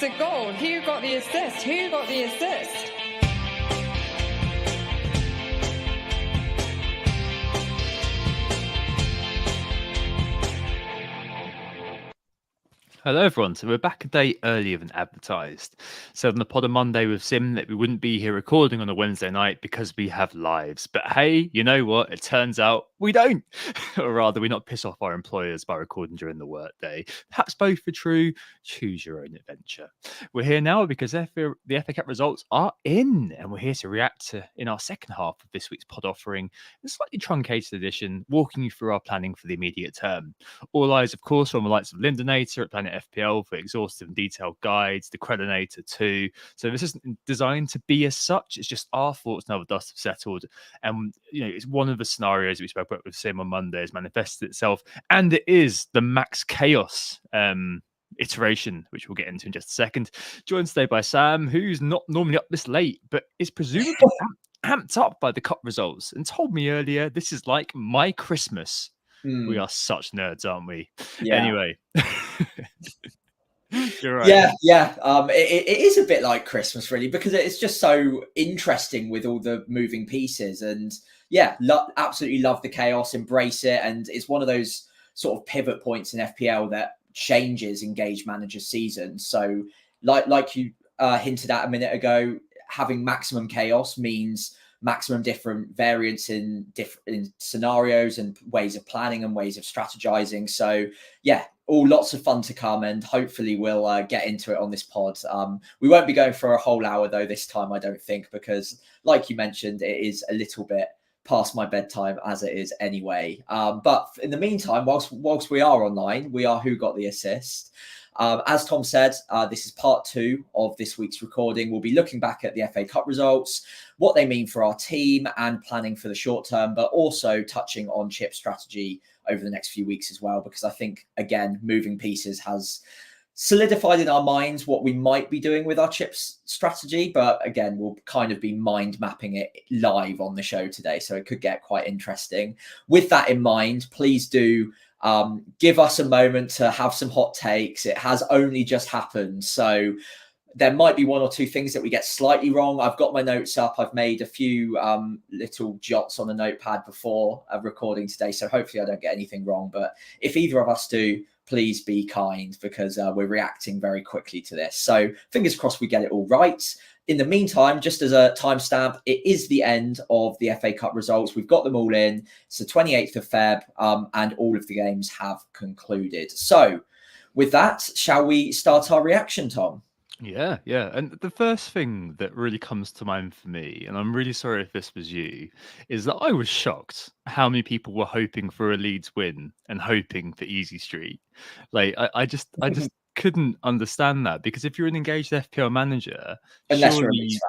It's a goal. Who got the assist? Who got the assist? Hello everyone, so we're back a day earlier than advertised. So on the pod on Monday with Sim that we wouldn't be here recording on a Wednesday night because we have lives. But hey, you know what? It turns out we don't. Or rather, we not piss off our employers by recording during the workday. Perhaps both are true. Choose your own adventure. We're here now because the FA Cup results are in, and we're here to react to in our second half of this week's pod offering, a slightly truncated edition, walking you through our planning for the immediate term. All eyes, of course, on the likes of Lindonator at Planet FPL for exhaustive and detailed guides, the Credinator too. So this isn't designed to be as such. It's just our thoughts now the dust have settled. And, it's one of the scenarios we spoke about with Sim on Monday has manifested itself. And it is the Max Chaos iteration, which we'll get into in just a second. Joined today by Sam, who's not normally up this late, but is presumably amped up by the cup results and told me earlier this is like my Christmas. We are such nerds, aren't we? Yeah. Anyway. You're right. Yeah. It is a bit like Christmas, really, because it's just so interesting with all the moving pieces. And yeah, absolutely love the chaos, embrace it. And it's one of those sort of pivot points in FPL that changes Engage Manager's season. So like you hinted at a minute ago, having maximum chaos means maximum different variants in different scenarios and ways of planning and ways of strategizing. So yeah, all lots of fun to come, and hopefully we'll get into it on this pod. We won't be going for a whole hour though this time, I don't think, because like you mentioned, it is a little bit past my bedtime as it is anyway. But in the meantime, whilst we are online, we are Who Got the Assist. As Tom said, this is part 2 of this week's recording. We'll be looking back at the FA Cup results, what they mean for our team and planning for the short term, but also touching on chip strategy over the next few weeks as well, because I think, again, moving pieces has solidified in our minds what we might be doing with our chips strategy. But again, we'll kind of be mind mapping it live on the show today, so it could get quite interesting. With that in mind, please do give us a moment to have some hot takes. It has only just happened, so there might be one or two things that we get slightly wrong. I've got my notes up. I've made a few little jots on the notepad before recording today, so hopefully I don't get anything wrong. But if either of us do, please be kind, because we're reacting very quickly to this. So fingers crossed we get it all right. In the meantime, just as a timestamp, it is the end of the FA Cup results. We've got them all in. It's the 28th of Feb, and all of the games have concluded. So with that, shall we start our reaction, Tom? Yeah. And the first thing that really comes to mind for me, and I'm really sorry if this was you, is that I was shocked how many people were hoping for a Leeds win and hoping for easy street. Like I just couldn't understand that, because if you're an engaged FPL manager, Unless surely you're a Leeds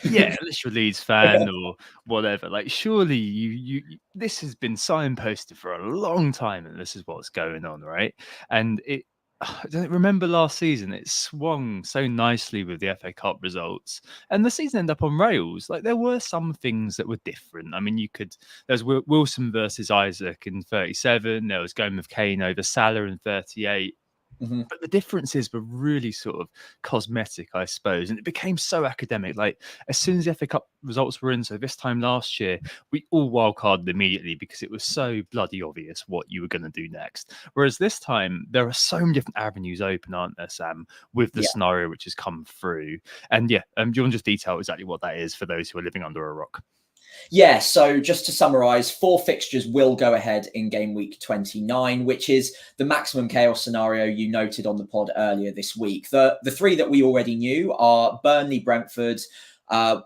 fan. yeah, unless you're a Leeds fan or whatever, like surely you this has been signposted for a long time and this is what's going on, right? And I don't remember last season, it swung so nicely with the FA Cup results, and the season ended up on rails. Like there were some things that were different. I mean, there's Wilson versus Isaac in 37. There was Game of Kane over Salah in 38. Mm-hmm. But the differences were really sort of cosmetic, I suppose. And it became so academic. Like as soon as the FA Cup results were in, so this time last year, we all wildcarded immediately because it was so bloody obvious what you were going to do next. Whereas this time, there are so many different avenues open, aren't there, Sam, with the scenario which has come through. And yeah, do you want to just detail exactly what that is for those who are living under a rock? Yeah, so just to summarise, 4 fixtures will go ahead in game week 29, which is the maximum chaos scenario you noted on the pod earlier this week. The 3 that we already knew are Burnley, Brentford,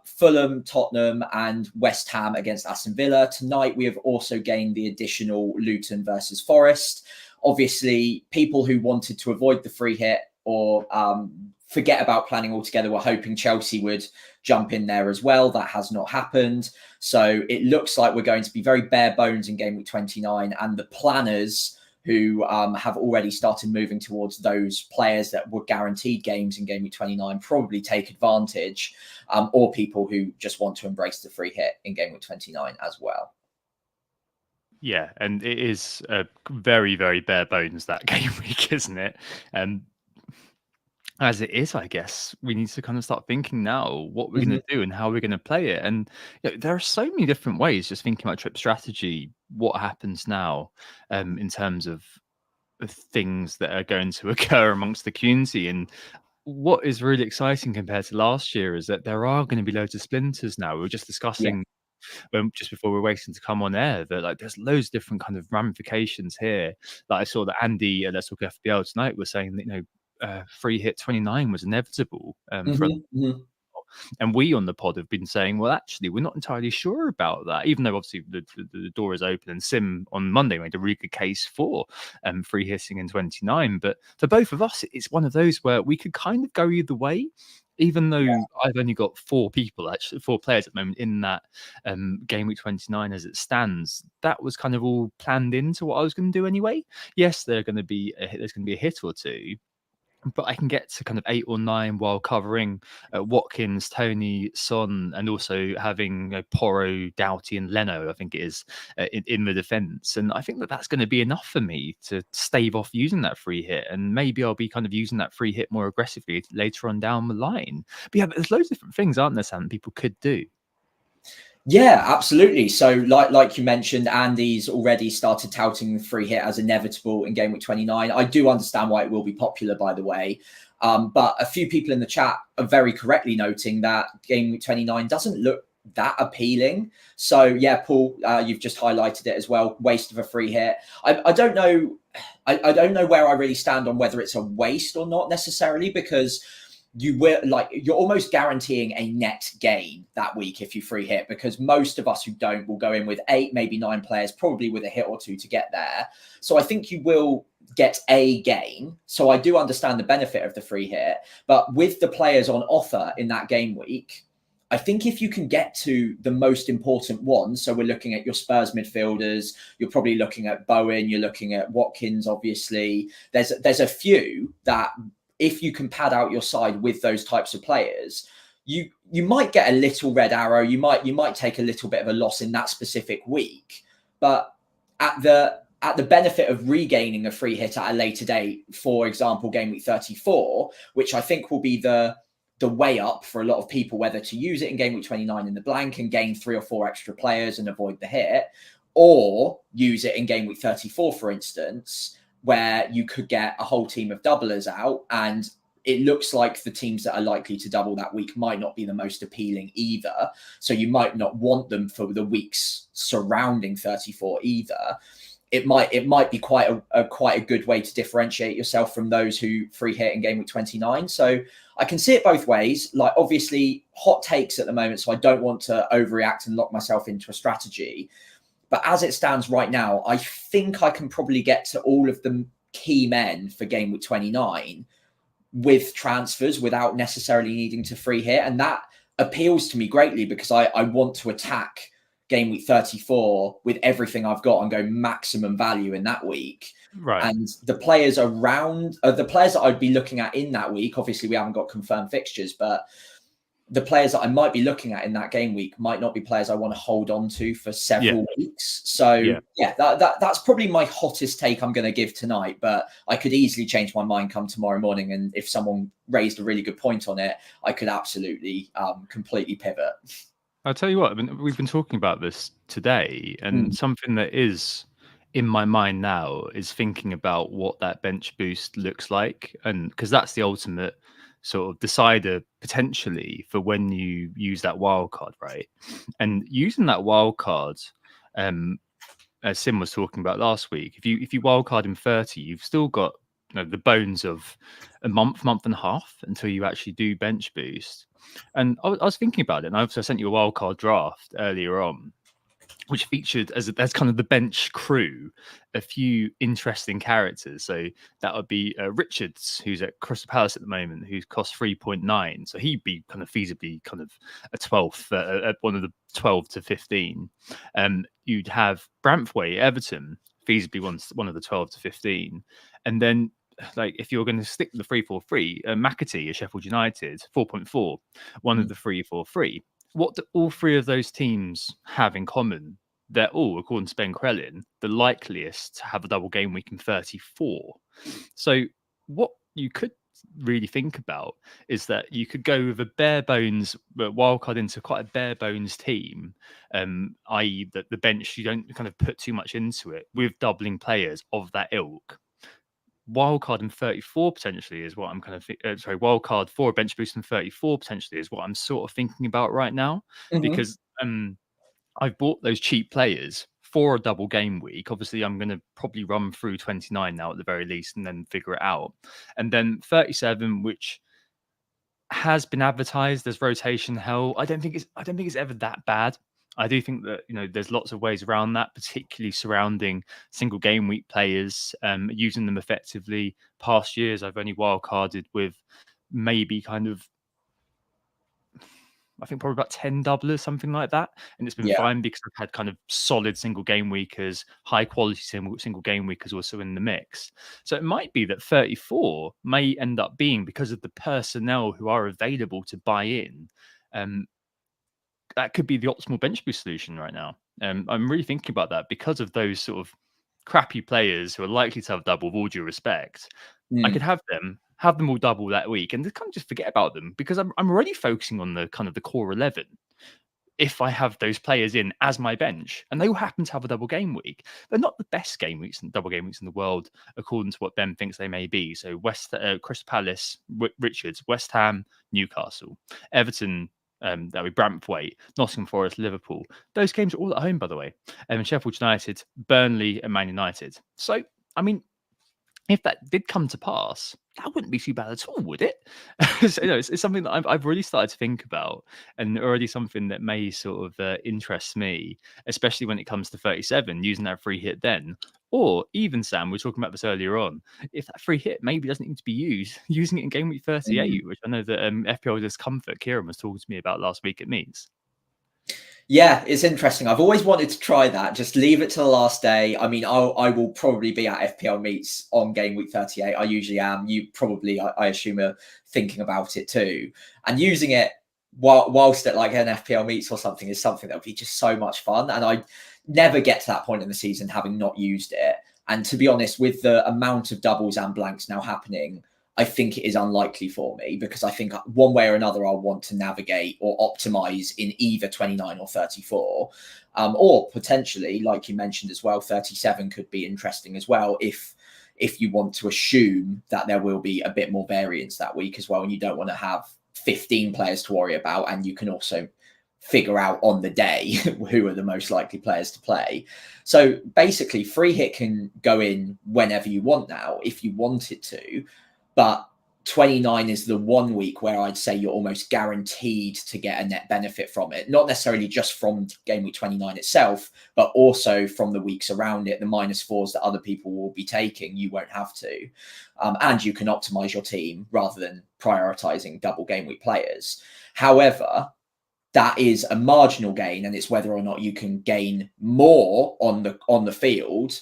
Fulham, Tottenham, and West Ham against Aston Villa. Tonight, we have also gained the additional Luton versus Forest. Obviously, people who wanted to avoid the free hit or forget about planning altogether were hoping Chelsea would jump in there as well. That has not happened. So it looks like we're going to be very bare bones in game week 29, and the planners who have already started moving towards those players that were guaranteed games in game week 29 probably take advantage, or people who just want to embrace the free hit in game week 29 as well. Yeah, and it is very, very bare bones that game week, isn't it? as it is, I guess we need to kind of start thinking now what we're going Mhm. to do and how we're going to play it. And there are so many different ways. Just thinking about trip strategy, what happens now, in terms of things that are going to occur amongst the community. And what is really exciting compared to last year is that there are going to be loads of splinters now. We were just Yeah. discussing just before we were waiting to come on air that like there's loads of different kind of ramifications here. Like I saw that Andy at Let's Talk FPL tonight was saying that free hit 29 was inevitable for Mhm, mhm. and we on the pod have been saying, well, actually, we're not entirely sure about that, even though obviously the door is open. And Sim on Monday made a really good case for free hitting in 29. But for both of us, it's one of those where we could kind of go either way. Even though I've only got 4 players at the moment in that game week 29 as it stands, that was kind of all planned into what I was going to do anyway. Yes, there's going to be a hit or two, but I can get to kind of 8 or 9 while covering Watkins, Tony, Son, and also having Porro, Doughty, and Leno, I think it is, in the defence. And I think that that's going to be enough for me to stave off using that free hit. And maybe I'll be kind of using that free hit more aggressively later on down the line. But yeah, there's loads of different things, aren't there, Sam, people could do? Yeah, absolutely. So, like you mentioned, Andy's already started touting the free hit as inevitable in game week 29. I do understand why it will be popular, by the way. But a few people in the chat are very correctly noting that game week 29 doesn't look that appealing. So, yeah, Paul, you've just highlighted it as well. Waste of a free hit. I don't know. I don't know where I really stand on whether it's a waste or not necessarily, because you're almost guaranteeing a net gain that week if you free hit, because most of us who don't will go in with 8, maybe 9 players, probably with a hit or two to get there. So I think you will get a gain. So I do understand the benefit of the free hit, but with the players on offer in that game week, I think if you can get to the most important ones, so we're looking at your Spurs midfielders, you're probably looking at Bowen, you're looking at Watkins, obviously. There's a few that if you can pad out your side with those types of players, you might get a little red arrow. You might take a little bit of a loss in that specific week, but at the benefit of regaining a free hit at a later date, for example, game week 34, which I think will be the way up for a lot of people, whether to use it in game week 29 in the blank and gain 3 or 4 extra players and avoid the hit, or use it in game week 34, for instance, where you could get a whole team of doublers out, and it looks like the teams that are likely to double that week might not be the most appealing either. So you might not want them for the weeks surrounding 34 either. It might be quite a good way to differentiate yourself from those who free hit in game week 29. So I can see it both ways. Like, obviously, hot takes at the moment, so I don't want to overreact and lock myself into a strategy. But as it stands right now, I think I can probably get to all of the key men for game week 29 with transfers without necessarily needing to free hit. And that appeals to me greatly, because I want to attack game week 34 with everything I've got and go maximum value in that week. Right. And the players around, the players that I'd be looking at in that week, obviously we haven't got confirmed fixtures, but the players that I might be looking at in that game week might not be players I want to hold on to for several weeks. So that's probably my hottest take I'm going to give tonight, but I could easily change my mind come tomorrow morning. And if someone raised a really good point on it, I could absolutely completely pivot. I'll tell you what, I mean, we've been talking about this today, and something that is in my mind now is thinking about what that bench boost looks like. And because that's the ultimate sort of decider potentially for when you use that wild card, right? And using that wild card, as Sim was talking about last week, if you wild card in 30, you've still got the bones of a month and a half until you actually do bench boost. And I was thinking about it, and I sent you a wild card draft earlier on, which featured as kind of the bench crew a few interesting characters. So that would be Richards, who's at Crystal Palace at the moment, who's cost 3.9. So he'd be kind of feasibly kind of a 12th, at one of the 12 to 15. You'd have Branthwaite, Everton, feasibly one of the 12 to 15. And then, like, if you're going to stick with the 3-4-3, McAtee at Sheffield United, 4.4, one of the 3-4-3. What do all 3 of those teams have in common? They're all, according to Ben Crellin, the likeliest to have a double game week in 34. So what you could really think about is that you could go with a bare bones wildcard into quite a bare bones team, i.e. that the bench, you don't kind of put too much into it with doubling players of that ilk. Wildcard and 34 potentially is what I'm kind of wildcard for a bench boost and 34 potentially is what I'm sort of thinking about right now, because I've bought those cheap players for a double game week. Obviously, I'm going to probably run through 29 now at the very least and then figure it out. And then 37, which has been advertised as rotation hell. I don't think it's ever that bad. I do think that, you know, there's lots of ways around that, particularly surrounding single game week players, using them effectively. Past years, I've only wildcarded with maybe kind of, I think probably about 10 doublers, something like that. And it's been fine because I've had kind of solid single game weekers, high quality single game weekers also in the mix. So it might be that 34 may end up being, because of the personnel who are available to buy in, that could be the optimal bench boost solution right now. I'm really thinking about that because of those sort of crappy players who are likely to have double, with all due respect. I could have them all double that week and kind of just forget about them, because I'm already focusing on the kind of the core 11. If I have those players in as my bench and they all happen to have a double game week, they're not the best game weeks and double game weeks in the world, according to what Ben thinks they may be. So Crystal Palace, Richards, West Ham, Newcastle, Everton, that would be Brampthwaite, Nottingham Forest, Liverpool. Those games are all at home, by the way. Sheffield United, Burnley, and Man United. So, I mean, if that did come to pass, that wouldn't be too bad at all, would it? So, you know, it's something that I've really started to think about, and already something that may sort of interest me, especially when it comes to 37, using that free hit then. Or even, Sam, we were talking about this earlier on, if that free hit maybe doesn't need to be used, using it in game week 38, which I know that FPL Discomfort, Kieran was talking to me about last week, it means. Yeah, it's interesting. I've always wanted to try that. Just leave it to the last day. I mean, I will probably be at FPL meets on game week 38. I usually am. You probably, I assume, are thinking about it too. And using it whilst at like an FPL meets or something is something that would be just so much fun. And I never get to that point in the season having not used it. And to be honest, with the amount of doubles and blanks now happening, I think it is unlikely for me, because I think one way or another I'll want to navigate or optimize in either 29 or 34, or potentially, like you mentioned as well, 37 could be interesting as well if you want to assume that there will be a bit more variance that week as well, and you don't want to have 15 players to worry about, and you can also figure out on the day who are the most likely players to play. So basically, free hit can go in whenever you want now if you want it to. But 29 is the 1 week where I'd say you're almost guaranteed to get a net benefit from it. Not necessarily just from game week 29 itself, but also from the weeks around it, the -4s that other people will be taking, you won't have to. And you can optimize your team rather than prioritizing double game week players. However, that is a marginal gain, and it's whether or not you can gain more on the field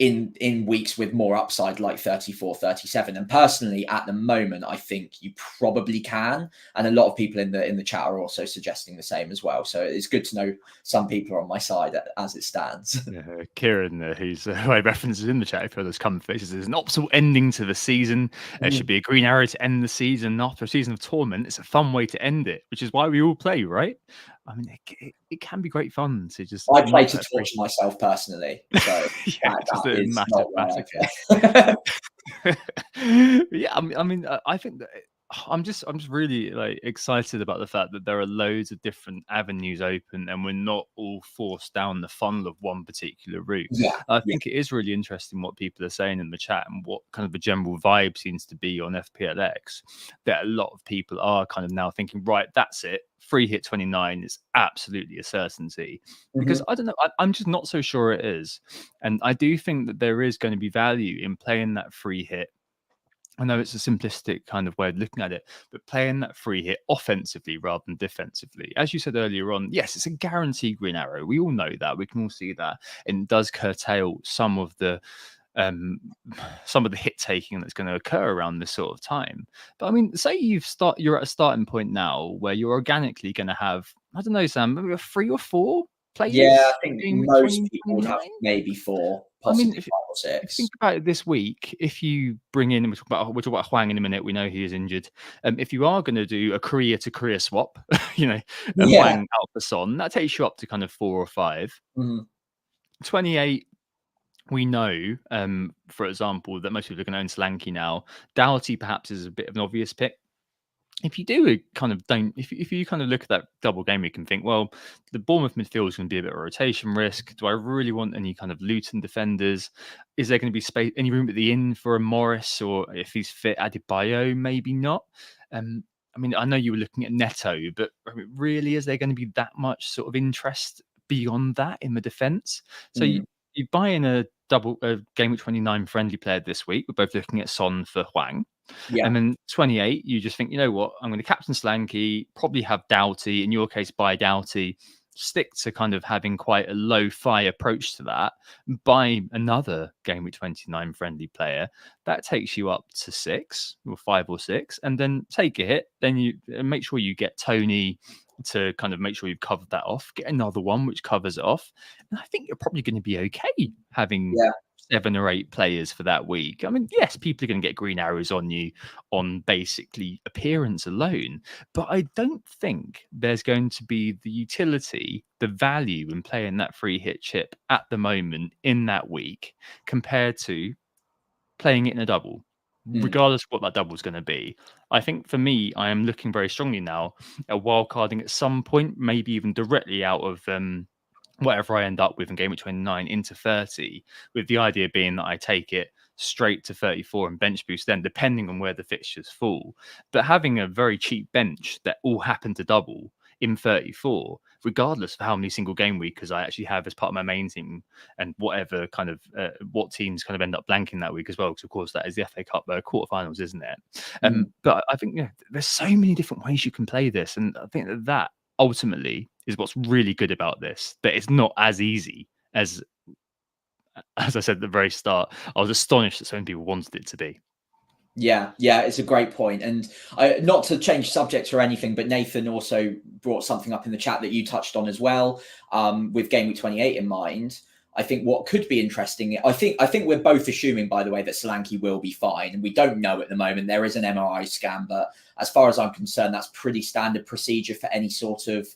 in weeks with more upside, like 34, 37. And personally, at the moment, I think you probably can. And a lot of people in the chat are also suggesting the same as well. So it's good to know some people are on my side as it stands. Yeah, Kieran, who I references in the chat, if there's comfort, says there's an optimal ending to the season. It should be a green arrow to end the season. After a season of torment, it's a fun way to end it, which is why we all play, right? I mean, it can be great fun to just. I play to torture myself personally, so yeah, just a massive massacre. Yeah, I mean, I think that I'm just really like excited about the fact that there are loads of different avenues open, and we're not all forced down the funnel of one particular route. I think it is really interesting what people are saying in the chat and what kind of the general vibe seems to be on FPLX. That a lot of people are kind of now thinking, right, that's it. Free hit 29 is absolutely a certainty, because I don't know, I'm just not so sure it is. And I do think that there is going to be value in playing that free hit. I know it's a simplistic kind of way of looking at it, but playing that free hit offensively rather than defensively. As you said earlier on, yes, it's a guaranteed green arrow. We all know that. We can all see that. And it does curtail some of the hit taking that's going to occur around this sort of time. But I mean, say you're at a starting point now where you're organically going to have, I don't know, Sam, maybe 3 or 4 players. Yeah, I think most people would have maybe 4. I mean, possibly if 5 or you 6. think about it this week, if you bring in, we'll talk about Hwang in a minute. We know he is injured. If you are going to do a career to career swap, Yeah. Hwang out for Son, that takes you up to kind of 4 or 5. Mhm. 28, we know, for example, that most people are going to own Solanke now. Doughty perhaps is a bit of an obvious pick. If you do if you kind of look at that double game week and think, well, the Bournemouth midfield is going to be a bit of a rotation risk. Do I really want any kind of Luton defenders? Is there going to be space, any room at the inn for a Morris, or if he's fit, Adebayo? Maybe not. I mean, I know you were looking at Neto, but I mean, really, is there going to be that much sort of interest beyond that in the defence? So Mm. you buy in a game week 29 friendly player this week. We're both looking at Son for Hwang. Yeah. And then 28, you just think, you know what, I'm going to captain Solanke, probably have Doughty. In your case, buy Doughty. Stick to kind of having quite a low-fi approach to that. Buy another Game Week 29 friendly player. That takes you up to 6 or 5 or 6. And then take a hit. Then you make sure you get Tony to kind of make sure you've covered that off. Get another one which covers it off. And I think you're probably going to be okay having Yeah. 7 or 8 players for that week. I mean, yes, people are going to get green arrows on you on basically appearance alone, but I don't think there's going to be the utility, the value in playing that free hit chip at the moment in that week compared to playing it in a double, Mm. regardless of what that double is going to be. I think for me, I am looking very strongly now at wildcarding at some point, maybe even directly out of whatever I end up with in game week 29 into 30, with the idea being that I take it straight to 34 and bench boost then, depending on where the fixtures fall. But having a very cheap bench that all happen to double in 34, regardless of how many single game weekers I actually have as part of my main team and whatever kind of what teams kind of end up blanking that week as well, because of course that is the FA Cup quarterfinals, isn't it? Mm. But I think there's so many different ways you can play this, and I think that ultimately is what's really good about this, that it's not as easy as I said at the very start. I was astonished that so many people wanted it to be. Yeah, it's a great point. And not to change subjects or anything, but Nathan also brought something up in the chat that you touched on as well, with Game Week 28 in mind. I think what could be interesting, I think we're both assuming, by the way, that Solanke will be fine. And we don't know at the moment. There is an MRI scan, but as far as I'm concerned, that's pretty standard procedure for any sort of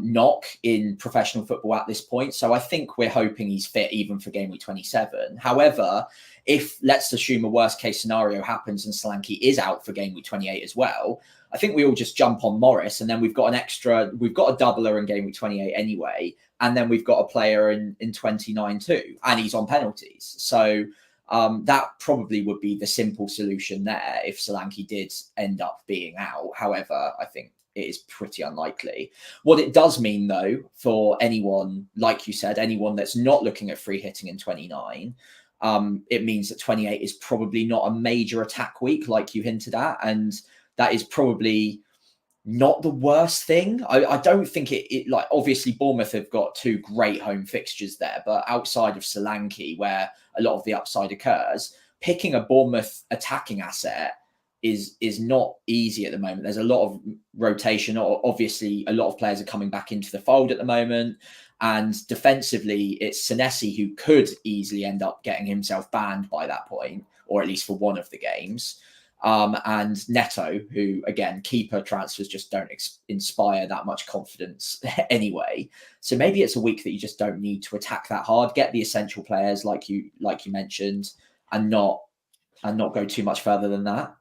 knock in professional football at this point. So I think we're hoping he's fit even for Game Week 27. However, if let's assume a worst case scenario happens and Solanke is out for Game Week 28 as well, I think we all just jump on Morris, and then we've got a doubler in Game Week 28 anyway, and then we've got a player in 29 too, and he's on penalties. So that probably would be the simple solution there if Solanke did end up being out. However, I think it is pretty unlikely. What it does mean, though, for anyone, like you said, anyone that's not looking at free hitting in 29, it means that 28 is probably not a major attack week, like you hinted at. And that is probably not the worst thing. I don't think it like, obviously Bournemouth have got 2 great home fixtures there, but outside of Solanke, where a lot of the upside occurs, picking a Bournemouth attacking asset is not easy at the moment. There's a lot of rotation. Obviously, a lot of players are coming back into the fold at the moment. And defensively, it's Senesi who could easily end up getting himself banned by that point, or at least for one of the games. And Neto, who, again, keeper transfers just don't inspire that much confidence anyway. So maybe it's a week that you just don't need to attack that hard. Get the essential players like you mentioned, and not go too much further than that.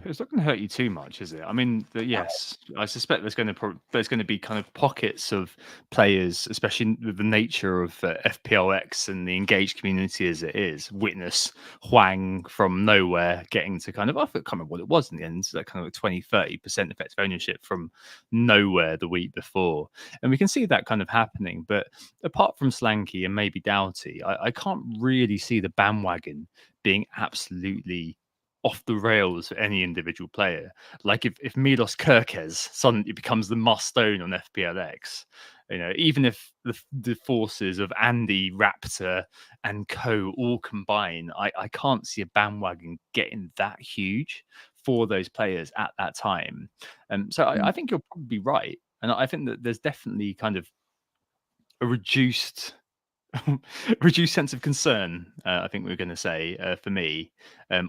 It's not going to hurt you too much, is it? I mean, yes, I suspect there's going to be kind of pockets of players, especially with the nature of FPLX and the engaged community as it is. Witness Hwang from nowhere getting to kind of, I can't remember what it was in the end, so that kind of 20-30% effective ownership from nowhere the week before. And we can see that kind of happening. But apart from Solanke and maybe Doughty, I can't really see the bandwagon being absolutely off the rails for any individual player. Like if Milos Kerkez suddenly becomes the must own on FPLX, even if the forces of Andy, Raptor, and co all combine, I can't see a bandwagon getting that huge for those players at that time. So I think you're probably right. And I think that there's definitely kind of a reduced reduced sense of concern, I think we're going to say, for me,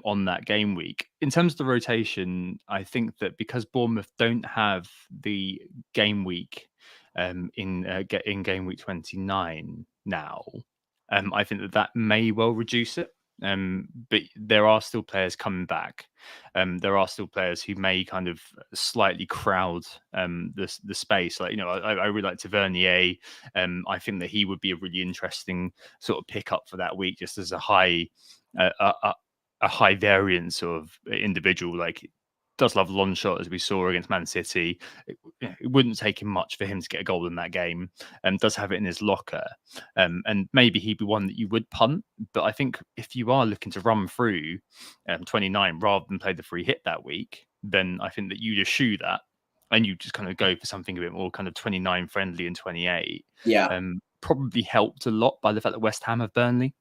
on that game week. In terms of the rotation, I think that because Bournemouth don't have the game week in game week 29 now, I think that may well reduce it. But there are still players coming back. There are still players who may kind of slightly crowd the space. Like, I really like Tavernier. I think that he would be a really interesting sort of pickup for that week, just as a high variance of individual. Like, does love long shot, as we saw against Man City. It wouldn't take him much for him to get a goal in that game. Does have it in his locker. And maybe he'd be one that you would punt. But I think if you are looking to run through 29 rather than play the free hit that week, then I think that you just eschew that and you just kind of go for something a bit more kind of 29 friendly and 28. Yeah. Probably helped a lot by the fact that West Ham have Burnley.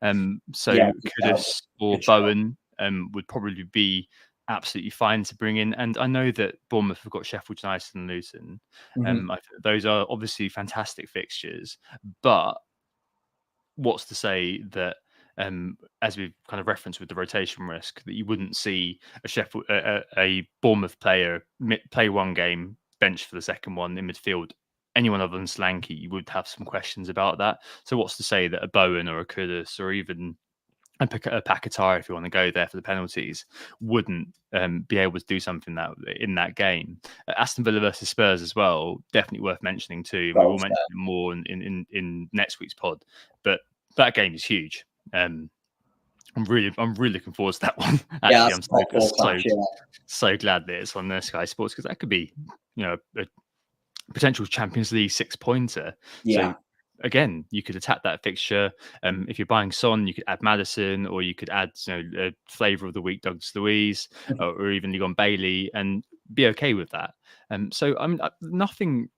So Yeah, Kudus or good shout. Bowen would probably be absolutely fine to bring in. And I know that Bournemouth have got Sheffield United and Luton. Mhm. I think those are obviously fantastic fixtures, but what's to say that, as we've kind of referenced with the rotation risk, that you wouldn't see a Bournemouth player play one game, bench for the second one in midfield. Anyone other than Slanky, you would have some questions about that. So what's to say that a Bowen or a Kudus or even a Paquetá, if you want to go there for the penalties, wouldn't be able to do something that in that game. Aston Villa versus Spurs as well, definitely worth mentioning too. And we will mention it more in next week's pod. But that game is huge. I'm really looking forward to that one. Actually, I'm so glad that it's on Sky Sports, because that could be, a potential Champions League 6-pointer. Yeah. So again, you could attack that fixture. If you're buying Son, you could add Maddison, or you could add a flavour of the week Douglas Luiz, or even Legon Bailey, and be okay with that. So nothing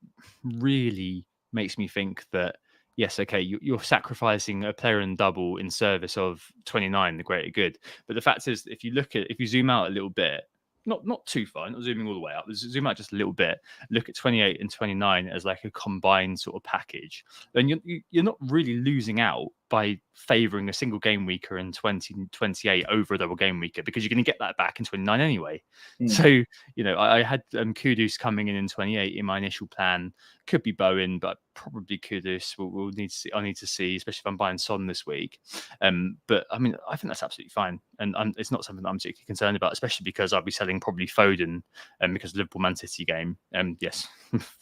really makes me think that, yes, okay, you're sacrificing a player in double in service of 29, the greater good. But the fact is, if you zoom out a little bit, not too far, not zooming all the way out, but zoom out just a little bit, look at 28 and 29 as like a combined sort of package, then you're not really losing out by favouring a single game weeker in 28 over a double game weeker, because you're going to get that back in 29 anyway. So, I had Kudus coming in 28 in my initial plan. Could be Bowen, but probably Kudus. We'll need to see. I need to see, especially if I'm buying Son this week. But I mean, I think that's absolutely fine, and it's not something that I'm particularly concerned about, especially because I'll be selling probably Foden, because of the Liverpool Man City game. Yes,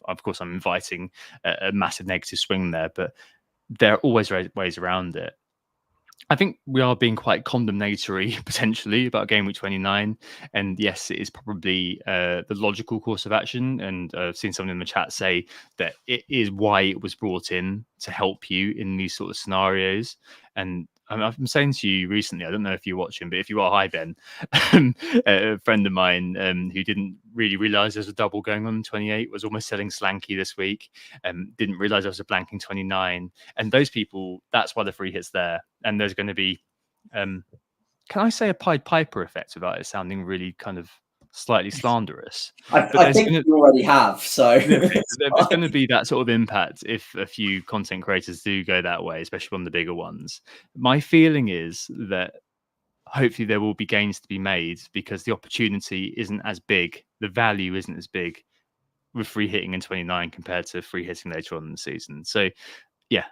of course, I'm inviting a massive negative swing there, but there are always ways around it. I think we are being quite condemnatory potentially about game week 29, and yes, it is probably the logical course of action. And I've seen someone in the chat say that it is why it was brought in, to help you in these sort of scenarios. And I've been saying to you recently, I don't know if you're watching, but if you are, hi Ben, a friend of mine who didn't really realise there's a double going on in 28 was almost selling Slanky this week, didn't realise there was a blanking 29. And those people, that's why the free hit's there. And there's going to be, can I say a Pied Piper effect without it sounding really kind of slightly slanderous? I think you already have. So there's going to be that sort of impact if a few content creators do go that way, especially on the bigger ones. My feeling is that hopefully there will be gains to be made, because the opportunity isn't as big, the value isn't as big with free hitting in 29 compared to free hitting later on in the season. So yeah,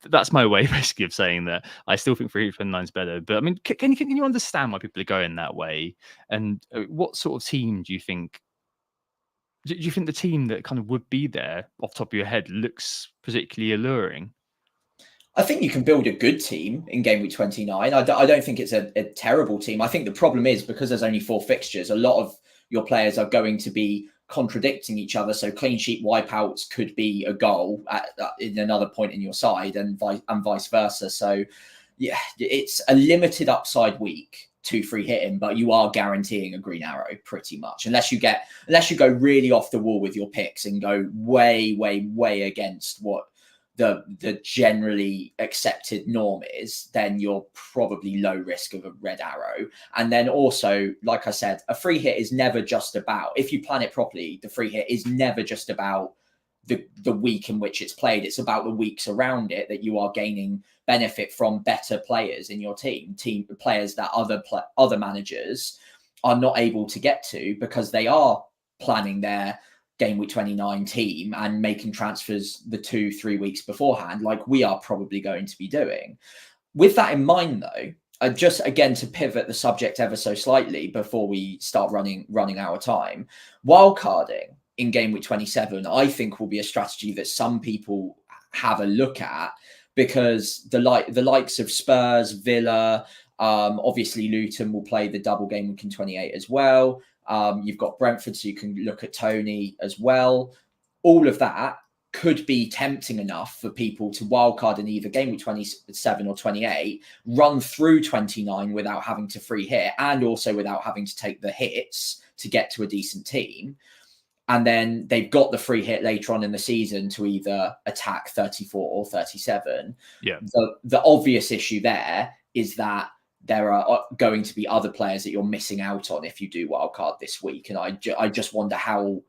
that's my way basically of saying that I still think free hit 29 is better. But I mean, can you understand why people are going that way? And what sort of team do you think? Do you think the team that kind of would be there off the top of your head looks particularly alluring? I think you can build a good team in game week 29. I don't think it's a terrible team. I think the problem is, because there's only 4 fixtures, a lot of your players are going to be contradicting each other. So clean sheet wipeouts could be a goal in another point in your side, and vice versa. So yeah, it's a limited upside week to free hitting, but you are guaranteeing a green arrow pretty much, unless you go really off the wall with your picks and go way against what the generally accepted norm is. Then you're probably low risk of a red arrow. And then also, like I said, a free hit is never just about, if you plan it properly, the free hit is never just about the week in which it's played. It's about the weeks around it that you are gaining benefit from better players in your team players that other managers are not able to get to because they are planning their game week 29 team and making transfers the 2-3 weeks beforehand, like we are probably going to be doing. With that in mind, though, just again to pivot the subject ever so slightly before we start running our time, wildcarding in game week 27, I think will be a strategy that some people have a look at, because the likes of Spurs, Villa, obviously Luton will play the double game week in 28 as well. You've got Brentford, so you can look at Tony as well. All of that could be tempting enough for people to wildcard in either game week 27 or 28, run through 29 without having to free hit and also without having to take the hits to get to a decent team. And then they've got the free hit later on in the season to either attack 34 or 37. Yeah. The obvious issue there is that there are going to be other players that you're missing out on if you do wildcard this week. And I just wonder how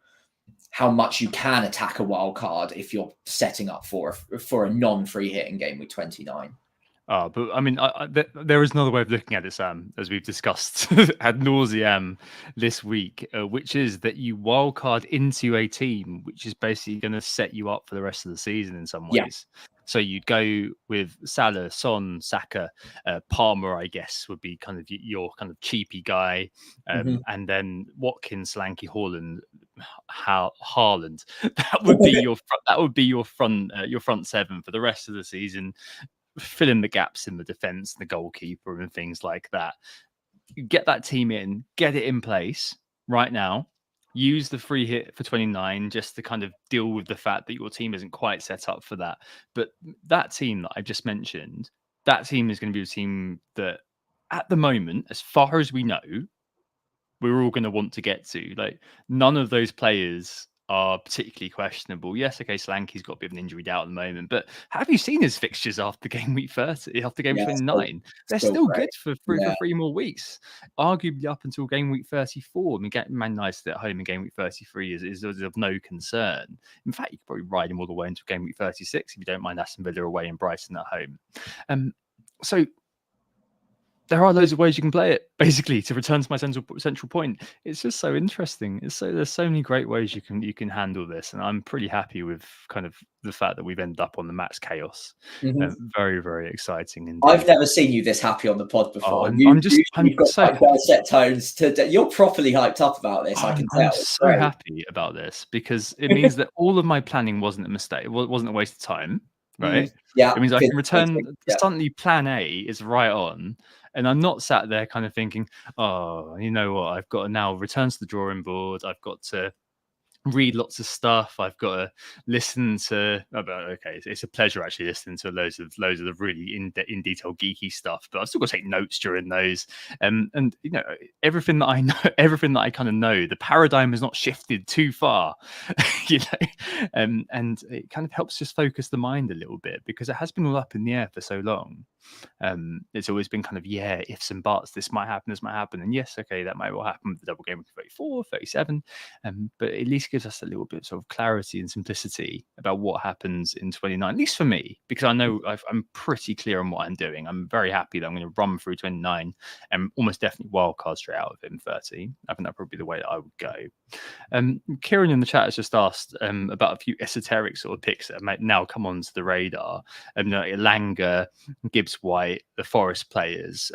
much you can attack a wildcard if you're setting up for a non-free hit in game week 29. But I mean, there is another way of looking at it, Sam, as we've discussed ad nauseam this week, which is that you wildcard into a team which is basically going to set you up for the rest of the season in some ways. Yeah. So you'd go with Salah, Son, Saka, Palmer, I guess, would be kind of your kind of cheapy guy, and then Watkins, Solanke, Haaland. That would be your front seven for the rest of the season. Fill in the gaps in the defense, the goalkeeper, and things like that. Get that team in, get it in place right now. Use the free hit for 29 just to kind of deal with the fact that your team isn't quite set up for that. But that team that I've just mentioned, that team is going to be a team that at the moment, as far as we know, we're all going to want to get to. Like, none of those players are particularly questionable. Yes, okay, Solanke's got a bit of an injury doubt at the moment, but have you seen his fixtures after game week 30, after game 29? They're still good for three more weeks, arguably up until game week 34. I mean, getting Man United at home in game week 33 is of no concern. In fact, you could probably ride him all the way into game week 36 if you don't mind Aston Villa away and Brighton at home. So there are loads of ways you can play it. Basically, to return to my central point, it's just so interesting. There's so many great ways you can handle this, and I'm pretty happy with kind of the fact that we've ended up on the max chaos. Very, very exciting. Indeed. I've never seen you this happy on the pod before. You've got so like set tones. You're properly hyped up about this. I can tell. I'm so happy about this because it means that all of my planning wasn't a mistake. It wasn't a waste of time. Right? Yeah. It means I can return. Suddenly, plan A is right on. And I'm not sat there kind of thinking, oh, you know what? I've got to now return to the drawing board. I've got to read lots of stuff. I've got to listen to. Okay, it's a pleasure actually listening to loads of the really in detail geeky stuff. But I've still got to take notes during those. And you know, everything that I know, everything that I kind of know, the paradigm has not shifted too far, you know. And it kind of helps just focus the mind a little bit because it has been all up in the air for so long. It's always been kind of ifs and buts. This might happen, and yes, okay, that might well happen with the double game of 34, 37. But at least gives us a little bit of sort of clarity and simplicity about what happens in 29, at least for me, because I know I'm pretty clear on what I'm doing. I'm very happy that I'm going to run through 29 and almost definitely wildcard straight out of it in 30. I think that'd probably be the way that I would go. Kieran in the chat has just asked about a few esoteric sort of picks that might now come onto the radar. Elanga, Gibbs White, the Forest players,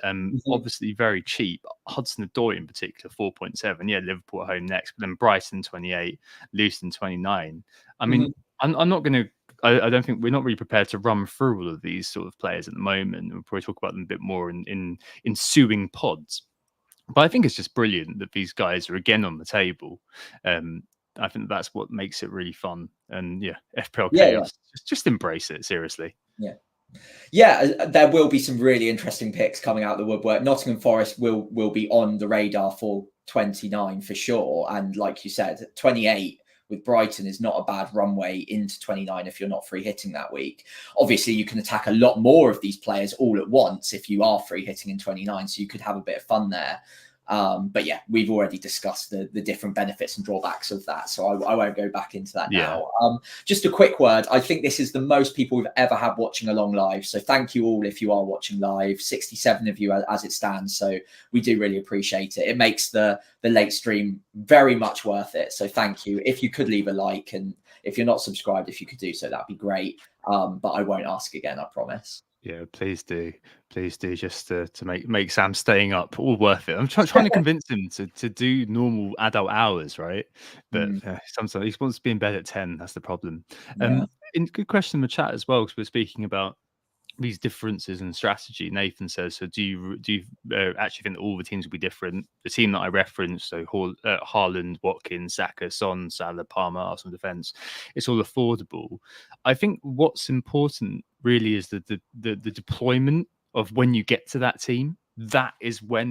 obviously very cheap. Hudson-Odoi in particular, 4.7. Yeah, Liverpool at home next, but then Brighton 28, Luton 29. I mean, I'm not going to. I don't think we're not really prepared to run through all of these sort of players at the moment. We'll probably talk about them a bit more in ensuing pods. But I think it's just brilliant that these guys are again on the table. I think that's what makes it really fun. And FPL chaos. Just embrace it, seriously. Yeah, there will be some really interesting picks coming out of the woodwork. Nottingham Forest will be on the radar for 29 for sure. And like you said, 28 with Brighton is not a bad runway into 29 if you're not free hitting that week. Obviously, you can attack a lot more of these players all at once if you are free hitting in 29, so you could have a bit of fun there. But yeah, we've already discussed the different benefits and drawbacks of that, so I won't go back into that now. Just a quick word. I think this is the most people we've ever had watching along live, so thank you all if you are watching live. 67 of you as it stands, so we do really appreciate it. It makes the late stream very much worth it, so thank you. If you could leave a like, and if you're not subscribed, if you could do so, that'd be great. But I won't ask again, I promise. Yeah, please do, just to make Sam staying up all worth it. I'm trying to convince him to do normal adult hours, right? But sometimes he wants to be in bed at 10. That's the problem. Yeah. Good question in the chat as well, because we're speaking about these differences in strategy. Nathan says, so do you actually think that all the teams will be different? The team that I referenced, so Haaland, Watkins, Saka, Son, Salah, Palmer, Arsenal defence, it's all affordable. I think what's important really is the deployment of when you get to that team. That is where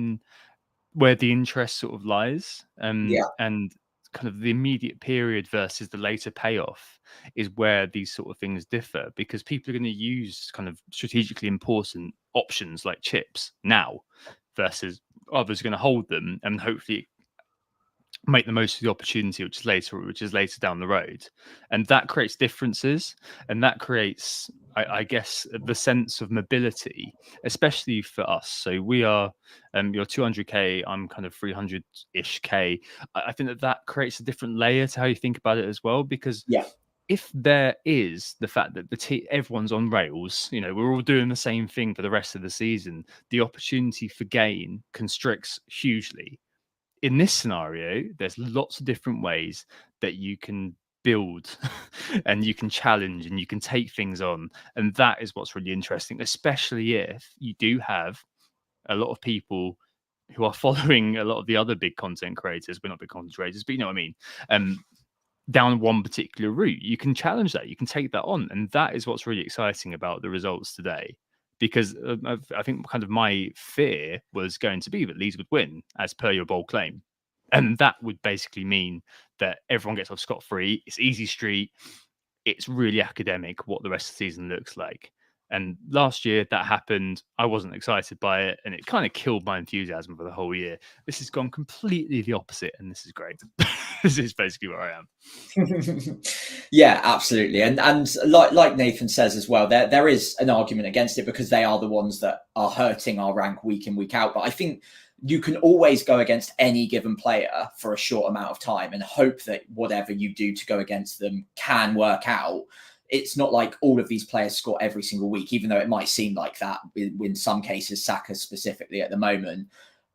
the interest sort of lies. And kind of the immediate period versus the later payoff is where these sort of things differ, because people are going to use kind of strategically important options like chips now versus others are going to hold them and hopefully make the most of the opportunity which is later down the road. And that creates differences, and that creates I guess the sense of mobility, especially for us. So we are you're 200k, I'm kind of 300-ish k. I think that creates a different layer to how you think about it as well, because if there is the fact that everyone's on rails, we're all doing the same thing for the rest of the season, the opportunity for gain constricts hugely. In this scenario, there's lots of different ways that you can build and you can challenge and you can take things on. And that is what's really interesting, especially if you do have a lot of people who are following a lot of the other big content creators. We're not big content creators, but you know what I mean? Down one particular route, you can challenge that, you can take that on. And that is what's really exciting about the results today. Because I think kind of my fear was going to be that Leeds would win, as per your bold claim. And that would basically mean that everyone gets off scot-free. It's easy street. It's really academic what the rest of the season looks like. And last year that happened. I wasn't excited by it, and it kind of killed my enthusiasm for the whole year. This has gone completely the opposite, and this is great. This is basically where I am. Yeah, absolutely. And like Nathan says as well, there is an argument against it because they are the ones that are hurting our rank week in, week out. But I think you can always go against any given player for a short amount of time and hope that whatever you do to go against them can work out. It's not like all of these players score every single week, even though it might seem like that in some cases. Saka specifically at the moment,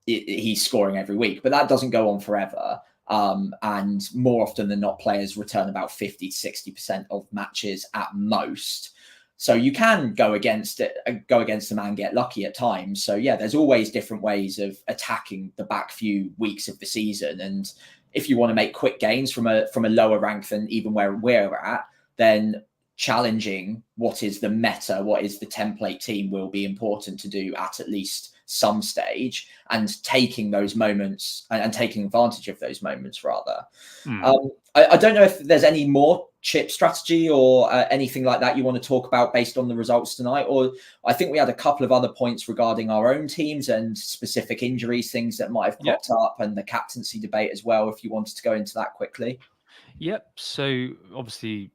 he's scoring every week, but that doesn't go on forever. And more often than not, players return about 50 to 60% of matches at most. So you can go against them and get lucky at times. So yeah, there's always different ways of attacking the back few weeks of the season. And if you want to make quick gains from a lower rank than even where we're at, then challenging what is the meta, what is the template team will be important to do at least some stage, and taking those moments and taking advantage of those moments rather. I don't know if there's any more chip strategy or anything like that you want to talk about based on the results tonight, or I think we had a couple of other points regarding our own teams and specific injuries, things that might have popped up, and the captaincy debate as well, if you wanted to go into that quickly. Yep. So obviously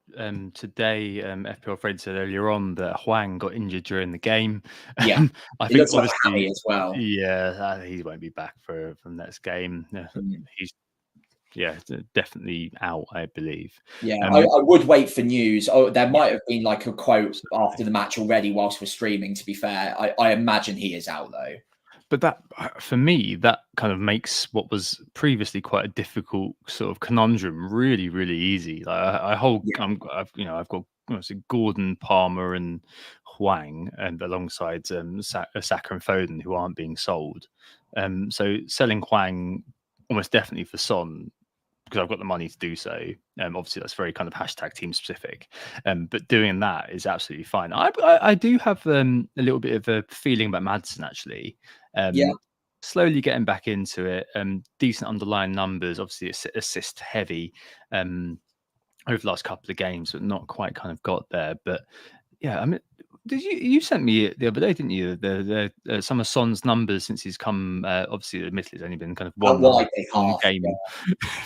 today, FPL Fred said earlier on that Hwang got injured during the game. Yeah, I think looks obviously like Harry as well. Yeah, he won't be back from next game. He's definitely out, I believe. Yeah, I would wait for news. Oh, there might have been like a quote after the match already whilst we're streaming, to be fair. I imagine he is out though. But that, for me, that kind of makes what was previously quite a difficult sort of conundrum really, really easy. Like I've got Gordon, Palmer, and Hwang, and alongside Saka and Foden, who aren't being sold. So selling Hwang almost definitely for Son, because I've got the money to do so. Obviously, that's very kind of hashtag team specific. But doing that is absolutely fine. I do have a little bit of a feeling about Maddison, actually. Slowly getting back into it. Decent underlying numbers, obviously assist heavy over the last couple of games, but not quite kind of got there. But yeah, I mean, Did you sent me it the other day, didn't you? The some of Son's numbers since he's come. Obviously, admittedly, it's only been kind of one Why big one half? game,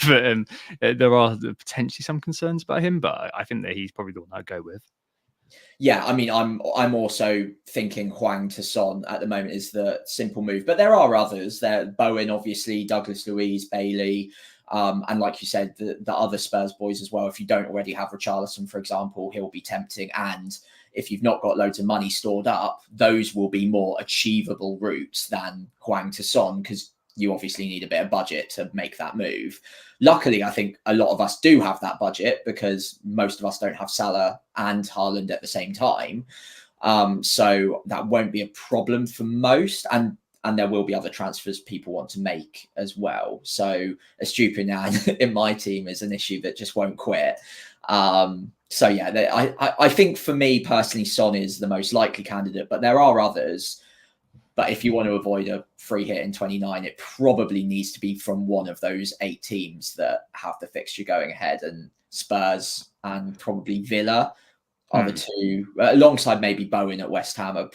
but there are potentially some concerns about him. But I think that he's probably the one I'd go with. Yeah, I mean, I'm also thinking Hwang to Son at the moment is the simple move, but there are others. There, Bowen, obviously, Douglas Luiz, Bailey, and like you said, the other Spurs boys as well. If you don't already have Richarlison, for example, he'll be tempting. And if you've not got loads of money stored up, those will be more achievable routes than Hwang to Son, because you obviously need a bit of budget to make that move. Luckily, I think a lot of us do have that budget because most of us don't have Salah and Haaland at the same time. So that won't be a problem for most. And there will be other transfers people want to make as well. So Estupiñán in my team is an issue that just won't quit. So yeah, I think for me personally, Son is the most likely candidate, but there are others. But if you want to avoid a free hit in 29, it probably needs to be from one of those 8 teams that have the fixture going ahead. And Spurs and probably Villa are the two, alongside maybe Bowen at West Ham, are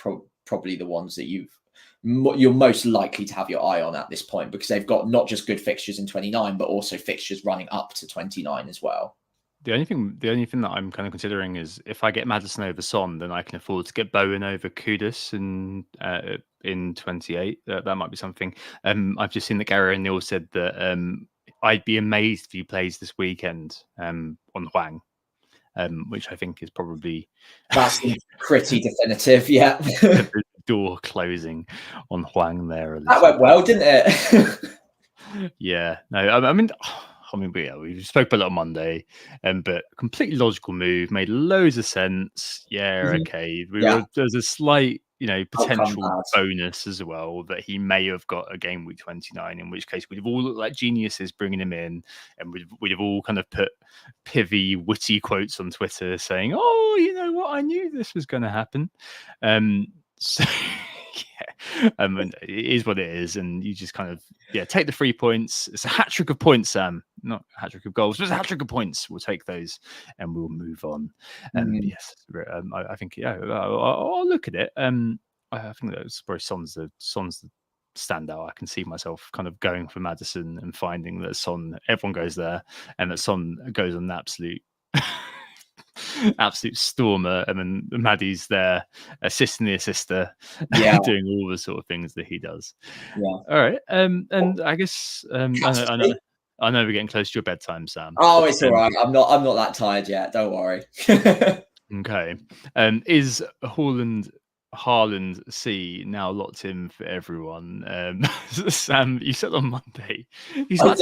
probably the ones that you're most likely to have your eye on at this point, because they've got not just good fixtures in 29, but also fixtures running up to 29 as well. The only thing that I'm kind of considering is if I get Maddison over Son, then I can afford to get Bowen over Kudus in 28. That might be something. I've just seen that Gary O'Neill said that I'd be amazed if he plays this weekend on Hwang, which I think is probably that's pretty definitive. Yeah, the door closing on Hwang there. That went well, didn't it? Yeah, no, I mean, we spoke about it on Monday, but completely logical move, made loads of sense. Yeah, okay. There's a slight, potential bonus as well that he may have got a game week 29, in which case we'd have all looked like geniuses bringing him in, and we'd have all kind of put witty quotes on Twitter saying, "Oh, you know what? I knew this was going to happen." So. Yeah, it is what it is, and you just kind of take the 3 points. It's a hat trick of points, Sam, not a hat trick of goals, but it's a hat trick of points. We'll take those and we'll move on. Yes, I think I'll look at it. I think that's probably Son's the standout. I can see myself kind of going for Maddison and finding that everyone goes there, and that Son goes on an absolute stormer, and then Maddie's there assisting the assister, doing all the sort of things that he does. All right, and I guess I know we're getting close to your bedtime, Sam. Oh, it's all right. I'm not that tired yet. Don't worry. Okay. Is Haaland C now locked in for everyone? Sam, you said on Monday he's about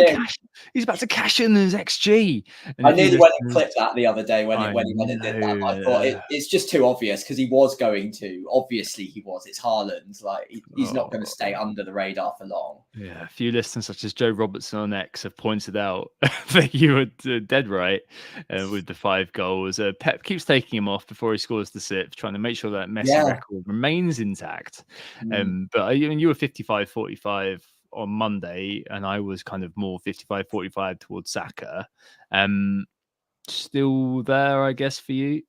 to cash in his XG. I nearly went and clipped that the other day when he went and did that. I thought it's just too obvious, because he was going to. Obviously, he was. It's Haaland. Like he's not going to stay under the radar for long. Yeah, a few listeners such as Joe Robertson on X have pointed out that you were dead right with the 5 goals. Pep keeps taking him off before he scores the 6th, trying to make sure that Messi record remains intact. But you were 55-45 on Monday, and I was kind of more 55-45 towards Saka. Still there, I guess, for you?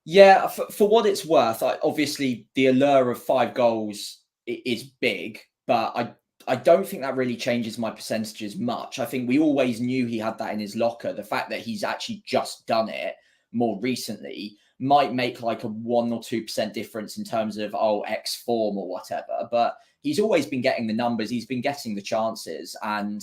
Yeah, for what it's worth, obviously the allure of 5 goals is big, but I don't think that really changes my percentages much. I think we always knew he had that in his locker. The fact that he's actually just done it more recently might make like a 1 or 2% difference in terms of X form or whatever. But he's always been getting the numbers. He's been getting the chances, and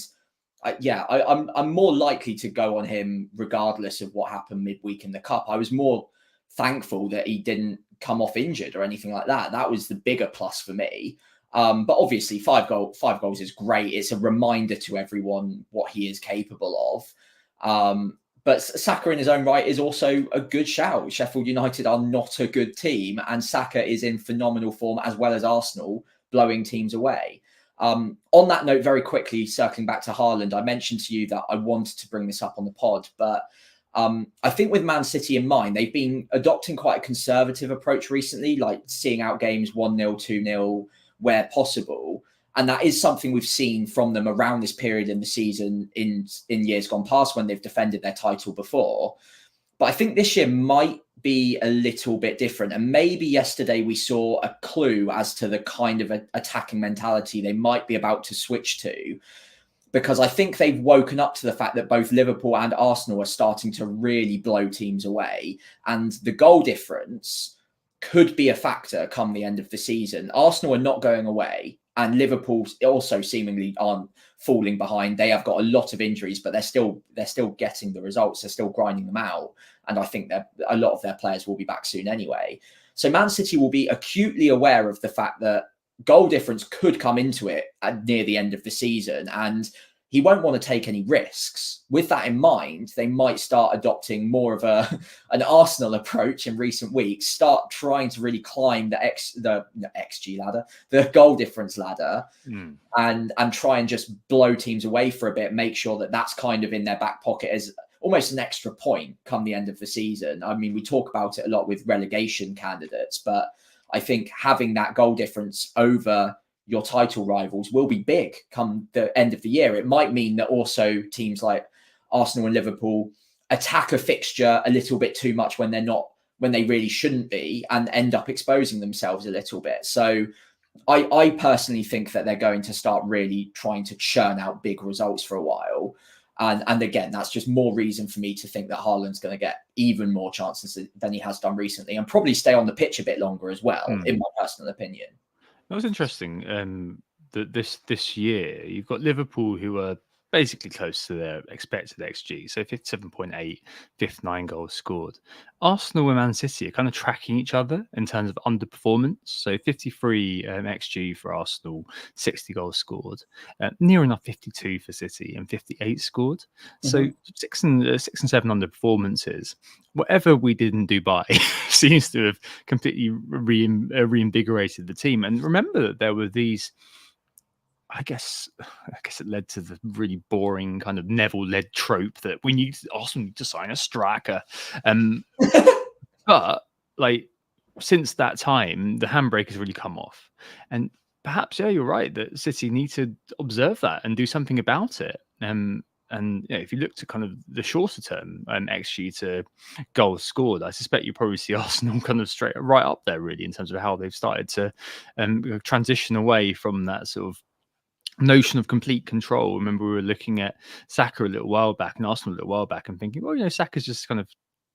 I'm more likely to go on him regardless of what happened midweek in the cup. I was more thankful that he didn't come off injured or anything like that. That was the bigger plus for me. But obviously 5 goals is great. It's a reminder to everyone what he is capable of. But Saka in his own right is also a good shout. Sheffield United are not a good team, and Saka is in phenomenal form, as well as Arsenal, blowing teams away. On that note, very quickly, circling back to Haaland, I mentioned to you that I wanted to bring this up on the pod, but I think with Man City in mind, they've been adopting quite a conservative approach recently, like seeing out games 1-0, 2-0 where possible. And that is something we've seen from them around this period in the season in years gone past when they've defended their title before. But I think this year might be a little bit different. And maybe yesterday we saw a clue as to the kind of attacking mentality they might be about to switch to, because I think they've woken up to the fact that both Liverpool and Arsenal are starting to really blow teams away. And the goal difference could be a factor come the end of the season. Arsenal are not going away, and Liverpool also seemingly aren't falling behind. They have got a lot of injuries, but they're still getting the results. They're still grinding them out. And I think that a lot of their players will be back soon anyway. So Man City will be acutely aware of the fact that goal difference could come into it near the end of the season, and he won't want to take any risks. With that in mind, they might start adopting more of an Arsenal approach in recent weeks, start trying to really climb the XG ladder, the goal difference ladder, and try and just blow teams away for a bit, make sure that that's kind of in their back pocket as almost an extra point come the end of the season. I mean, we talk about it a lot with relegation candidates, but I think having that goal difference over your title rivals will be big come the end of the year. It might mean that also teams like Arsenal and Liverpool attack a fixture a little bit too much when they really shouldn't be, and end up exposing themselves a little bit. So I personally think that they're going to start really trying to churn out big results for a while. And again, that's just more reason for me to think that Haaland's going to get even more chances than he has done recently, and probably stay on the pitch a bit longer as well, in my personal opinion. That was interesting. That this year you've got Liverpool, who are basically close to their expected XG, so 57.8, 59 goals scored. Arsenal and Man City are kind of tracking each other in terms of underperformance. So 53 XG for Arsenal, 60 goals scored, near enough 52 for City, and 58 scored. So 6 and 7 underperformances. Whatever we did in Dubai seems to have completely reinvigorated the team. And remember that there were these, I guess it led to the really boring kind of Neville-led trope that we need Arsenal to sign a striker. But like since that time, the handbrake has really come off. And perhaps, yeah, you're right that City need to observe that and do something about it. And if you look to kind of the shorter term XG to goals scored, I suspect you probably see Arsenal kind of straight right up there, really, in terms of how they've started to transition away from that sort of notion of complete control. Remember, we were looking at Saka a little while back and Arsenal a little while back and thinking, well, Saka's just kind of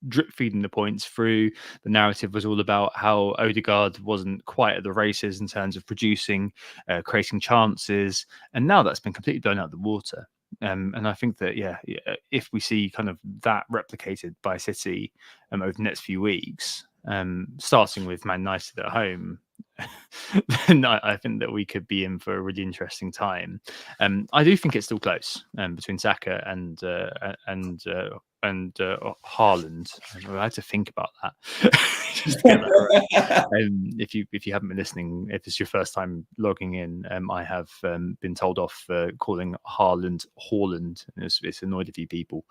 drip feeding the points through. The narrative was all about how Odegaard wasn't quite at the races in terms of producing, creating chances. And now that's been completely blown out of the water. And I think that, if we see kind of that replicated by City over the next few weeks, starting with Man United at home, then I think that we could be in for a really interesting time. I do think it's still close between Saka and Haaland. I had to think about that. Just to get that right. If you haven't been listening, if it's your first time logging in, I have been told off for calling Haaland Haaland. It's annoyed a few people,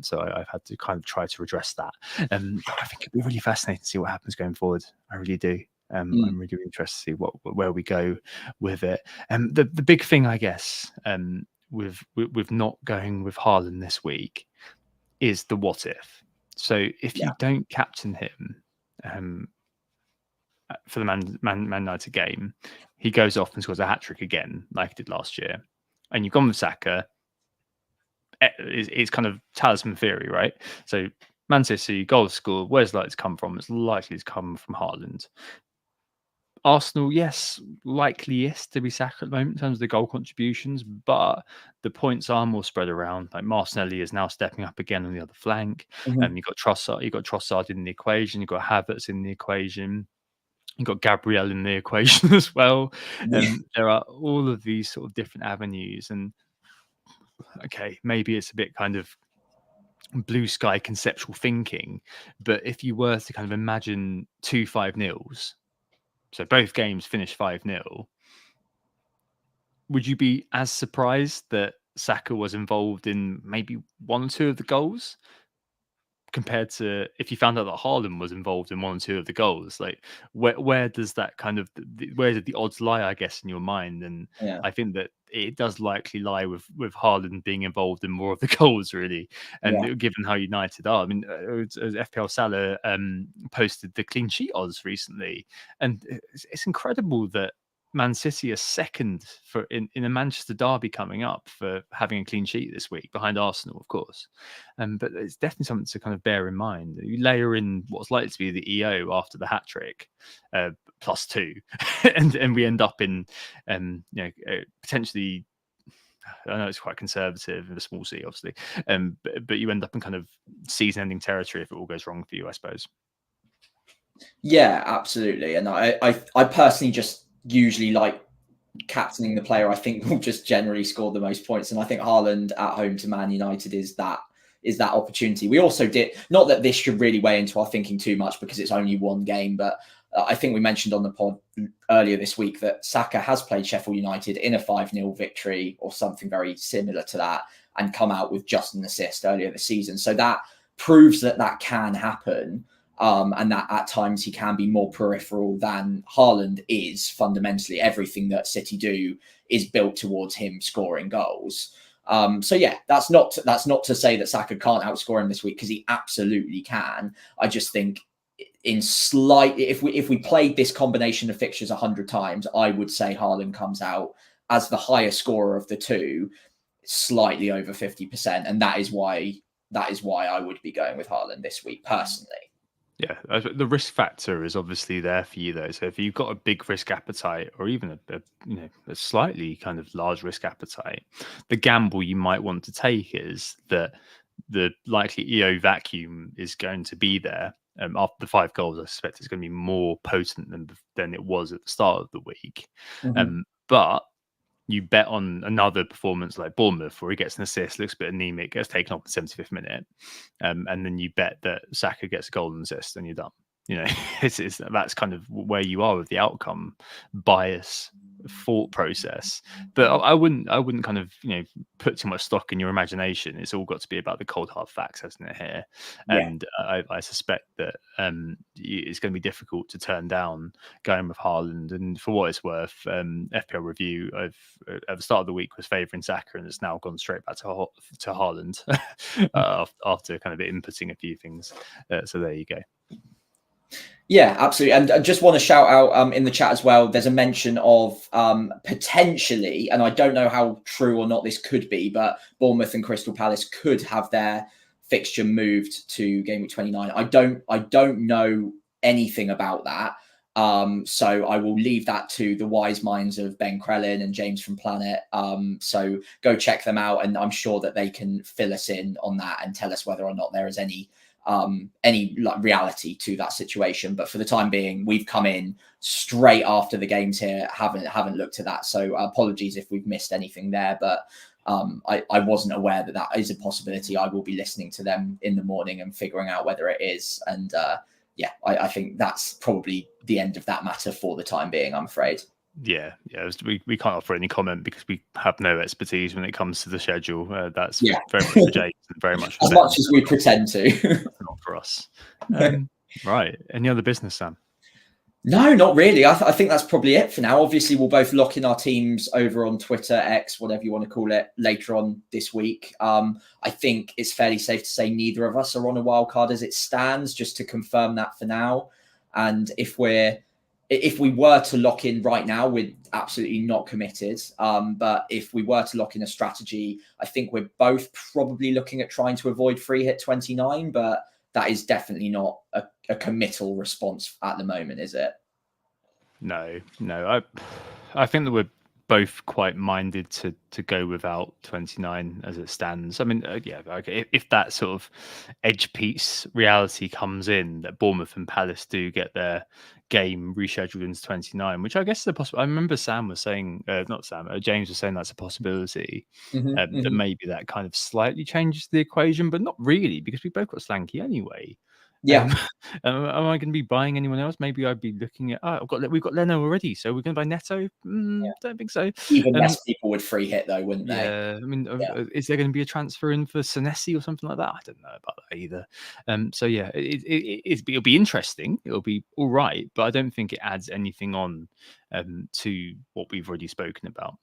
so I've had to kind of try to redress that. I think it'd be really fascinating to see what happens going forward. I really do. I'm really interested to see where we go with it. The big thing, I guess, with not going with Haaland this week is the what if. So if you don't captain him for the Man United game, he goes off and scores a hat-trick again, like he did last year, and you've gone with Saka. It's kind of talisman theory, right? So Man City, goals scored, where's it likely to come from? It's likely to come from Haaland. Arsenal, yes, likeliest to be Saka at the moment in terms of the goal contributions, but the points are more spread around. Like Martinelli is now stepping up again on the other flank. You've got Trossard in the equation. You've got Havertz in the equation. You've got Gabriel in the equation as well. There are all of these sort of different avenues. And okay, maybe it's a bit kind of blue sky conceptual thinking, but if you were to kind of imagine 2 5-0s, so both games finished 5-0, would you be as surprised that Saka was involved in maybe 1 or 2 of the goals compared to if you found out that Haaland was involved in 1 or 2 of the goals? Like, where does that kind of where did the odds lie, I guess, in your mind? And I think that it does likely lie with Haaland being involved in more of the goals, really. And Yeah. given how United are, I mean, FPL Salah posted the clean sheet odds recently, and it's incredible that Man City are second for in a Manchester derby coming up for having a clean sheet this week, behind Arsenal, of course. But it's definitely something to kind of bear in mind. You layer in what's likely to be the EO after the hat trick, +2, and we end up in potentially. I know it's quite conservative with a small c, obviously, but you end up in kind of season-ending territory if it all goes wrong for you, I suppose. Yeah, absolutely. And I personally just usually like captaining the player I think will just generally score the most points. And I think Haaland at home to Man United is that opportunity. We also did, not that this should really weigh into our thinking too much because it's only one game, but I think we mentioned on the pod earlier this week that Saka has played Sheffield United in a 5-0 victory or something very similar to that and come out with just an assist earlier this season. So that proves that can happen. And that at times he can be more peripheral than Haaland is. Fundamentally, everything that City do is built towards him scoring goals. So yeah, that's not to say that Saka can't outscore him this week, because he absolutely can. I just think if we played this combination of fixtures 100 times, I would say Haaland comes out as the higher scorer of the two, slightly over 50%, and that is why I would be going with Haaland this week personally. Yeah, the risk factor is obviously there for you, though. So if you've got a big risk appetite, or even a slightly kind of large risk appetite, the gamble you might want to take is that the likely EO vacuum is going to be there. After the 5 goals, I suspect it's going to be more potent than it was at the start of the week. Mm-hmm. But you bet on another performance like Bournemouth, where he gets an assist, looks a bit anemic, gets taken off in the 75th minute, and then you bet that Saka gets a goal and assist, and you're done. That's kind of where you are with the outcome bias thought process. But I wouldn't kind of put too much stock in your imagination. It's all got to be about the cold hard facts, hasn't it, here? Yeah. And I suspect that it's going to be difficult to turn down going with Haaland. And for what it's worth, FPL Review at the start of the week was favouring Saka, and it's now gone straight back to Haaland after kind of inputting a few things. So there you go. Yeah, absolutely. And I just want to shout out in the chat as well, there's a mention of potentially, and I don't know how true or not this could be, but Bournemouth and Crystal Palace could have their fixture moved to game week 29. I don't know anything about that. So I will leave that to the wise minds of Ben Crellin and James from Planet. So go check them out, and I'm sure that they can fill us in on that and tell us whether or not there is any reality to that situation. But for the time being, we've come in straight after the games here, haven't looked at that, so apologies if we've missed anything there, but I wasn't aware that is a possibility. I will be listening to them in the morning and figuring out whether it is, and I think that's probably the end of that matter for the time being, I'm afraid. Yeah. We can't offer any comment because we have no expertise when it comes to the schedule. That's very much for James and very much for as much as we pretend to. Not for us. Right. Any other business, Sam? No, not really. I think that's probably it for now. Obviously, we'll both lock in our teams over on Twitter, X, whatever you want to call it, later on this week. I think it's fairly safe to say neither of us are on a wild card as it stands, just to confirm that for now. And if we were to lock in right now, we're absolutely not committed. But if we were to lock in a strategy, I think we're both probably looking at trying to avoid free hit 29, but that is definitely not a committal response at the moment, is it? No. I think that we're both quite minded to go without 29 as it stands. I mean, okay. If that sort of edge piece reality comes in, that Bournemouth and Palace do get their game rescheduled into 29, which I guess is a possible. I remember Sam was saying, James was saying that's a possibility. That maybe that kind of slightly changes the equation, but not really, because we both got Slanky anyway. Yeah. Am I going to be buying anyone else? Maybe I'd be looking at. We've got Leno already, so we're going to buy Neto. Don't think so. Even less people would free hit though, wouldn't they? Yeah, I mean, is there going to be a transfer in for Senesi or something like that? I don't know about that either. So yeah, it'll be interesting. It'll be all right, but I don't think it adds anything on to what we've already spoken about.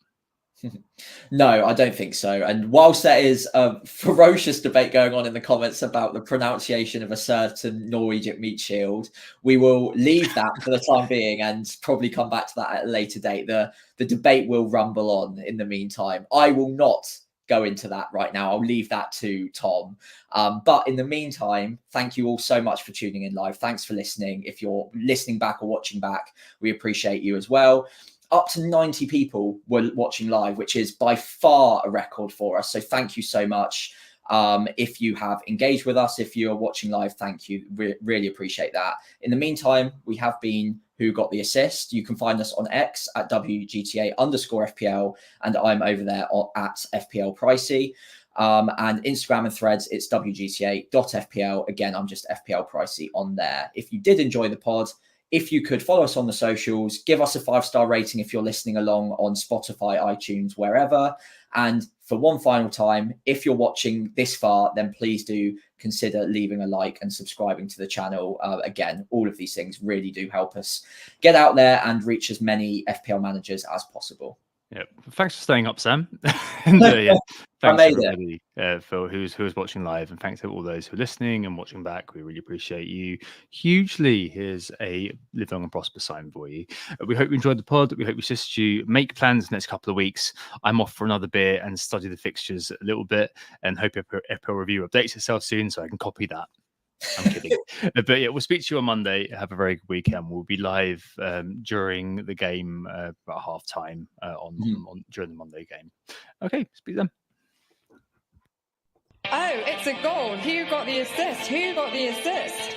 No, I don't think so. And whilst there is a ferocious debate going on in the comments about the pronunciation of a certain Norwegian meat shield, we will leave that for the time being and probably come back to that at a later date. The debate will rumble on in the meantime. I will not go into that right now. I'll leave that to Tom. But in the meantime, thank you all so much for tuning in live. Thanks for listening. If you're listening back or watching back, we appreciate you as well. Up to 90 people were watching live, which is by far a record for us. So thank you so much. If you have engaged with us, if you're watching live, thank you. Really appreciate that. In the meantime, we have been Who Got the Assist. You can find us on X at WGTA_FPL, and I'm over there at FPL Pricey. And Instagram and Threads, it's WGTA.FPL. Again, I'm just FPL Pricey on there. If you did enjoy the pod, if you could follow us on the socials, give us a 5-star rating if you're listening along on Spotify, iTunes, wherever. And for one final time, if you're watching this far, then please do consider leaving a like and subscribing to the channel. Again, all of these things really do help us get out there and reach as many FPL managers as possible. Yeah, thanks for staying up, Sam. And yeah, thanks everybody for who's watching live, and thanks to all those who are listening and watching back. We really appreciate you hugely. Here's a live long and prosper sign for you. We hope you enjoyed the pod. We hope we assist you make plans the next couple of weeks. I'm off for another beer and study the fixtures a little bit, and hope FPL Review updates itself soon so I can copy that. I'm kidding. But yeah, we'll speak to you on Monday. Have a very good weekend. We'll be live during the game about half time during the Monday game. Okay, speak then. Oh, it's a goal. Who got the assist? Who got the assist?